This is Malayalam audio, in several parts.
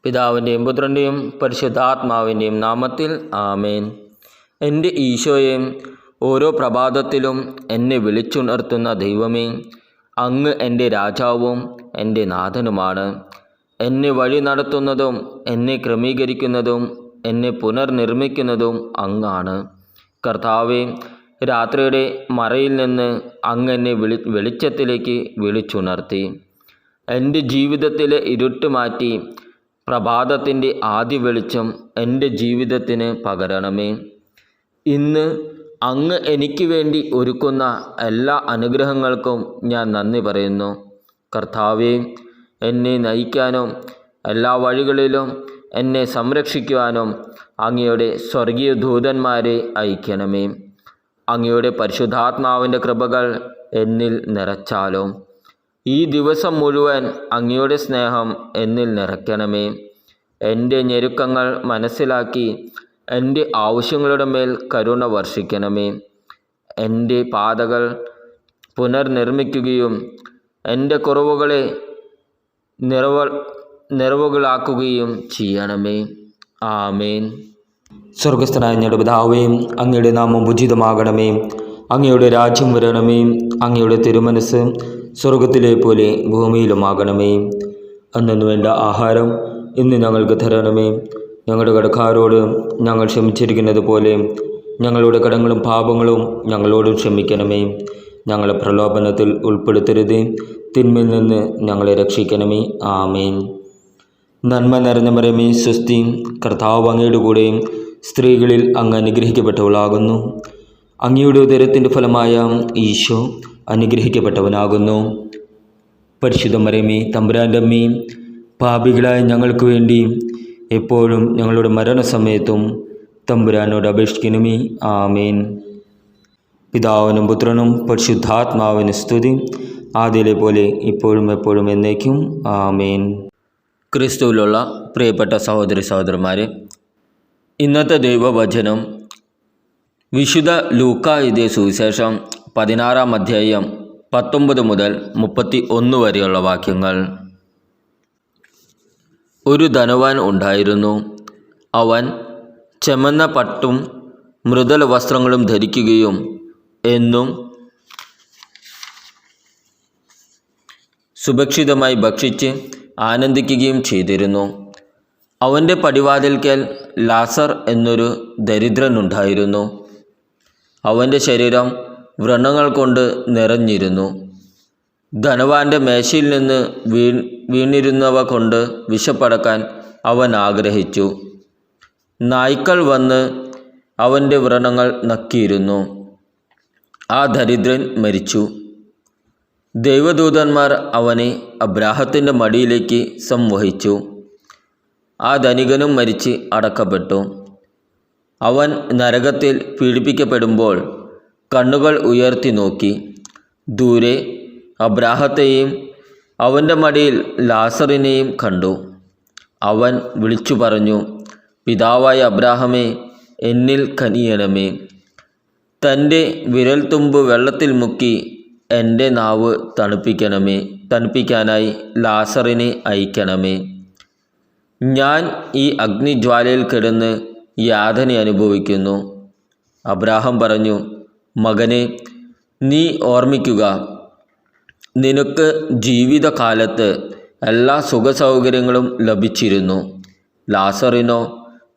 പിതാവിൻ്റെയും പുത്രൻ്റെയും പരിശുദ്ധാത്മാവിൻ്റെയും നാമത്തിൽ ആമേൻ. എൻ്റെ ഈശോയെ, ഓരോ പ്രഭാതത്തിലും എന്നെ വിളിച്ചുണർത്തുന്ന ദൈവമേ, അങ്ങ് എൻ്റെ രാജാവും എൻ്റെ നാഥനുമാണ്. എന്നെ വഴി നടത്തുന്നതും എന്നെ ക്രമീകരിക്കുന്നതും എന്നെ പുനർനിർമ്മിക്കുന്നതും അങ്ങാണ്. കർത്താവേ, രാത്രിയുടെ മറയിൽ നിന്ന് അങ്ങ് എന്നെ വെളിച്ചത്തിലേക്ക് വിളിച്ചുണർത്തി. എൻ്റെ ജീവിതത്തിലെ ഇരുട്ട് മാറ്റി പ്രഭാതത്തിൻ്റെ ആദ്യ വെളിച്ചം എൻ്റെ ജീവിതത്തിന് പകരണമേ. ഇന്ന് അങ്ങ് എനിക്ക് വേണ്ടി ഒരുക്കുന്ന എല്ലാ അനുഗ്രഹങ്ങൾക്കും ഞാൻ നന്ദി പറയുന്നു. കർത്താവേ, എന്നെ നയിക്കാനും എല്ലാ വഴികളിലും എന്നെ സംരക്ഷിക്കുവാനും അങ്ങയുടെ സ്വർഗീയ ദൂതന്മാരെ അയക്കണമേ. അങ്ങയുടെ പരിശുദ്ധാത്മാവിൻ്റെ കൃപകൾ എന്നിൽ നിറച്ചാലും ഈ ദിവസം മുഴുവൻ അങ്ങയുടെ സ്നേഹം എന്നിൽ നിറയ്ക്കണമേ. എൻ്റെ ഞെരുക്കങ്ങൾ മനസ്സിലാക്കി എൻ്റെ ആവശ്യങ്ങളുടെ മേൽ കരുണ വർഷിക്കണമേ. എൻ്റെ പാതകൾ പുനർനിർമ്മിക്കുകയും എൻ്റെ കുറവുകളെ നിറവുകളാക്കുകയും ചെയ്യണമേ. ആമേൻ. സ്വർഗസ്ഥനായ ഞങ്ങളുടെ പിതാവേ, അങ്ങയുടെ നാമം ഉചിതമാകണമേ. അങ്ങയുടെ രാജ്യം വരണമേ. അങ്ങയുടെ തിരുമനസ് സ്വർഗത്തിലെ പോലെ ഭൂമിയിലുമാകണമേ. അന്നു വേണ്ട ആഹാരം ഇന്ന് ഞങ്ങൾക്ക് തരണമേ. ഞങ്ങളുടെ കടക്കാരോട് ഞങ്ങൾ ക്ഷമിച്ചിരിക്കുന്നത് പോലെ ഞങ്ങളുടെ കടങ്ങളും പാപങ്ങളും ഞങ്ങളോട് ക്ഷമിക്കണമേ. ഞങ്ങളെ പ്രലോഭനത്തിൽ ഉൾപ്പെടുത്തരുത്, തിന്മയിൽ നിന്ന് ഞങ്ങളെ രക്ഷിക്കണമേ. ആമേൻ. നന്മ നിറഞ്ഞ മറിയമേ, സ്വസ്തി, കർത്താവ് അങ്ങയുടെ കൂടെ സ്ത്രീകളിൽ അങ്ങ് അനുഗ്രഹിക്കപ്പെട്ടവളാകുന്നു. അങ്ങയുടെ ഉദരത്തിൻ്റെ ഫലമായ ഈശോ അനുഗ്രഹിക്കപ്പെട്ടവനാകുന്നു. പരിശുദ്ധ മറിയമേ, തമ്പുരാൻ്റെ അമ്മേ, പാപികളായ ഞങ്ങൾക്ക് വേണ്ടി എപ്പോഴും ഞങ്ങളുടെ മരണസമയത്തും തമ്പുരാനോട് അപേക്ഷിക്കണമേ. ആമേൻ. പിതാവിനും പുത്രനും പരിശുദ്ധാത്മാവിന് സ്തുതി, ആദ്യയിലെ പോലെ ഇപ്പോഴും എപ്പോഴും എന്നേക്കും. ആമേൻ. ക്രിസ്തുവിലുള്ള പ്രിയപ്പെട്ട സഹോദരി സഹോദരന്മാരെ, ഇന്നത്തെ ദൈവവചനം വിശുദ്ധ ലൂക്കാ എഴുതിയ സുവിശേഷം 16-ാം അധ്യായം 19 മുതൽ 31 വരെയുള്ള വാക്യങ്ങൾ. ഒരു ധനവാൻ ഉണ്ടായിരുന്നു. അവൻ ചെമന്ന പട്ടും മൃദുല വസ്ത്രങ്ങളും ധരിക്കുകയും എന്നും സുഭിക്ഷിതമായി ഭക്ഷിച്ച് ആനന്ദിക്കുകയും ചെയ്തിരുന്നു. അവൻ്റെ പടിവാതിൽക്കൽ ലാസർ എന്നൊരു ദരിദ്രനുണ്ടായിരുന്നു. അവൻ്റെ ശരീരം വ്രണങ്ങൾ കൊണ്ട് നിറഞ്ഞിരുന്നു. ധനവാന്റെ മേശയിൽ നിന്ന് വീണിരുന്നവ കൊണ്ട് വിശപ്പടക്കാൻ അവൻ ആഗ്രഹിച്ചു. നായ്ക്കൾ വന്ന് അവൻ്റെ വ്രണങ്ങൾ നക്കിയിരുന്നു. ആ ദരിദ്രൻ മരിച്ചു. ദൈവദൂതന്മാർ അവനെ അബ്രാഹത്തിൻ്റെ മടിയിലേക്ക് സംവഹിച്ചു. ആ ധനികനും മരിച്ച് അടക്കപ്പെട്ടു. അവൻ നരകത്തിൽ പീഡിപ്പിക്കപ്പെടുമ്പോൾ കണ്ണുകൾ ഉയർത്തി നോക്കി ദൂരെ അബ്രാഹത്തെയും അവൻ്റെ മടിയിൽ ലാസറിനെയും കണ്ടു. അവൻ വിളിച്ചു പറഞ്ഞു, പിതാവായ അബ്രാഹമേ, എന്നിൽ കനിയണമേ. തൻ്റെ വിരൽത്തുമ്പ് വെള്ളത്തിൽ മുക്കി എൻ്റെ നാവ് തണുപ്പിക്കാനായി ലാസറിനെ അയക്കണമേ. ഞാൻ ഈ അഗ്നിജ്വാലയിൽ കിടന്ന് യാതന അനുഭവിക്കുന്നു. അബ്രാഹം പറഞ്ഞു, മകനെ, നീ ഓർമ്മിക്കുക, നിനക്ക് ജീവിതകാലത്ത് എല്ലാ സുഖസൗകര്യങ്ങളും ലഭിച്ചിരുന്നു. ലാസറിനോ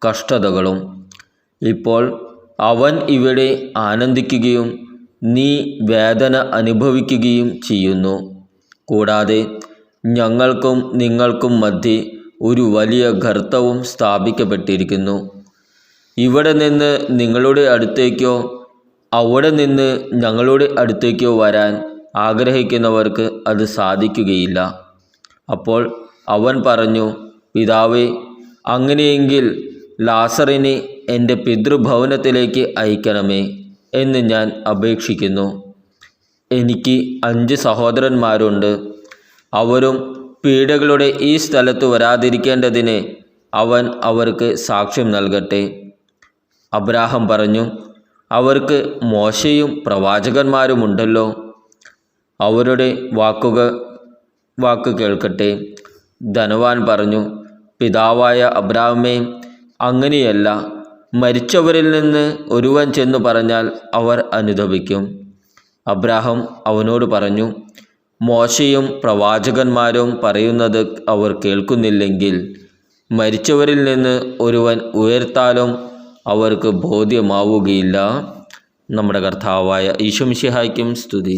കഷ്ടതകളും. ഇപ്പോൾ അവൻ ഇവിടെ ആനന്ദിക്കുകയും നീ വേദന അനുഭവിക്കുകയും ചെയ്യുന്നു. കൂടാതെ ഞങ്ങൾക്കും നിങ്ങൾക്കും മധ്യേ ഒരു വലിയ ഗർത്തവും സ്ഥാപിക്കപ്പെട്ടിരിക്കുന്നു. ഇവിടെ നിന്ന് നിങ്ങളുടെ അടുത്തേക്കോ അവിടെ നിന്ന് ഞങ്ങളുടെ അടുത്തേക്കോ വരാൻ ആഗ്രഹിക്കുന്നവർക്ക് അത് സാധിക്കുകയില്ല. അപ്പോൾ അവൻ പറഞ്ഞു, പിതാവേ, അങ്ങനെയെങ്കിൽ ലാസറിനെ എൻ്റെ പിതൃഭവനത്തിലേക്ക് അയക്കണമേ എന്ന് ഞാൻ അപേക്ഷിക്കുന്നു. എനിക്ക് 5 സഹോദരന്മാരുണ്ട്. അവരും പീഡകളുടെ ഈ സ്ഥലത്ത് വരാതിരിക്കേണ്ടതിന് അവൻ അവർക്ക് സാക്ഷ്യം നൽകട്ടെ. അബ്രാഹം പറഞ്ഞു, അവർക്ക് മോശയും പ്രവാചകന്മാരുമുണ്ടല്ലോ. അവരുടെ വാക്ക് കേൾക്കട്ടെ. ധനവാൻ പറഞ്ഞു, പിതാവായ അബ്രാഹാമേ, അങ്ങനെയല്ല. മരിച്ചവരിൽ നിന്ന് ഒരുവൻ ചെന്ന് പറഞ്ഞാൽ അവർ അനുതപിക്കും. അബ്രാഹാം അവനോട് പറഞ്ഞു, മോശയും പ്രവാചകന്മാരും പറയുന്നത് അവർ കേൾക്കുന്നില്ലെങ്കിൽ മരിച്ചവരിൽ നിന്ന് ഒരുവൻ ഉയർത്താലും അവർക്ക് ബോധ്യമാവുകയില്ല. നമ്മുടെ കർത്താവായ ഈശോ മിശിഹായ്ക്കും സ്തുതി.